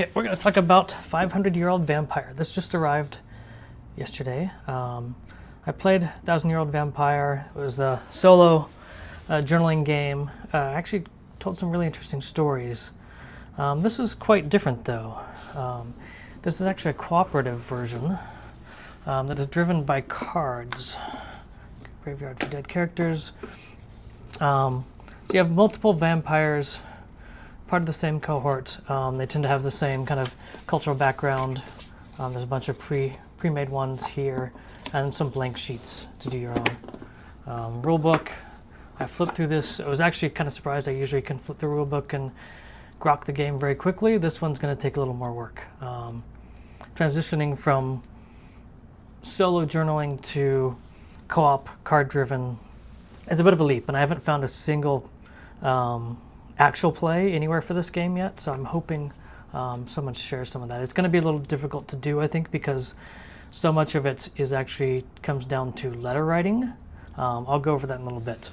Yeah, we're going to talk about 500-Year-Old Vampire. This just arrived yesterday. I played 1,000-Year-Old Vampire. It was a solo journaling game. Actually told some really interesting stories. This is quite different though. This is actually a cooperative version that is driven by cards. Graveyard for dead characters. So you have multiple vampires, part of the same cohort. They tend to have the same kind of cultural background. There's a bunch of pre-made ones here, and some blank sheets to do your own. Rule book. I flipped through this. I was actually kind of surprised. I usually can flip the rule book and grok the game very quickly. This one's going to take a little more work. Transitioning from solo journaling to co-op card-driven is a bit of a leap, and I haven't found a single actual play anywhere for this game yet, so I'm hoping someone shares some of that. It's going to be a little difficult to do, I think, because so much of it is actually comes down to letter writing. I'll go over that in a little bit.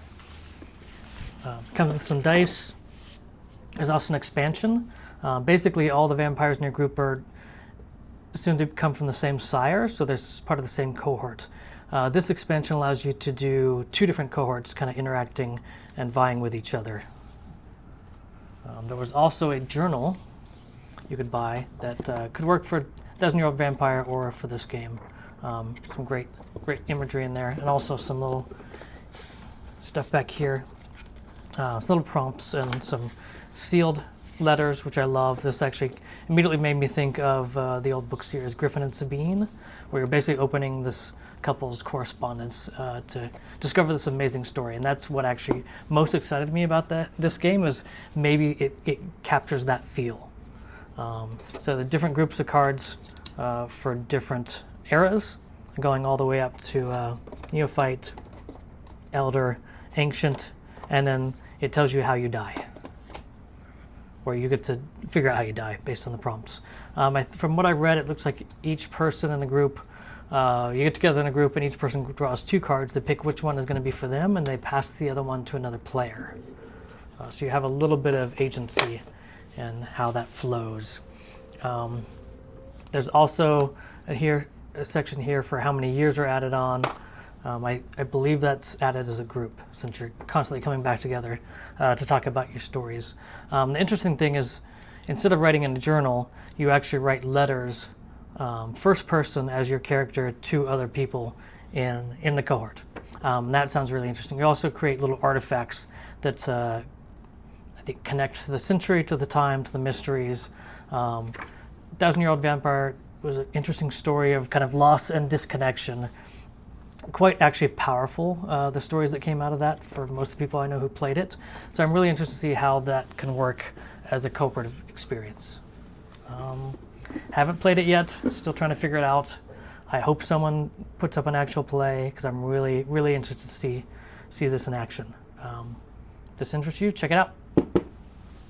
Comes with some dice. There's also an expansion. Basically, all the vampires in your group are assumed to come from the same sire, so they're part of the same cohort. This expansion allows you to do 2 different cohorts kind of interacting and vying with each other. There was also a journal you could buy that could work for 1,000-Year-Old Vampire or for this game. Some great imagery in there, and also some little stuff back here. Some little prompts and some sealed letters, which I love. This actually immediately made me think of the old book series Griffin and Sabine, where you're basically opening this couple's correspondence to discover this amazing story. And that's what actually most excited me about this game, is maybe it captures that feel. So the different groups of cards for different eras, going all the way up to Neophyte, Elder, Ancient, and then it tells you how you die, or you get to figure out how you die based on the prompts. From what I've read, it looks like each person in the group, you get together in a group and each person draws 2 cards. They pick which one is going to be for them, and they pass the other one to another player. So you have a little bit of agency in how that flows. There's also a section here for how many years are added on. I believe that's added as a group, since you're constantly coming back together to talk about your stories. The interesting thing is, instead of writing in a journal, you actually write letters first person as your character to other people in the cohort. That sounds really interesting. You also create little artifacts that I think connect to the century, to the time, to the mysteries. 1,000-Year-Old Vampire was an interesting story of kind of loss and disconnection. Quite actually powerful, the stories that came out of that for most of the people I know who played it. So I'm really interested to see how that can work as a cooperative experience. Haven't played it yet, still trying to figure it out. I hope someone puts up an actual play, because I'm really interested to see this in action. If this interests you, check it out.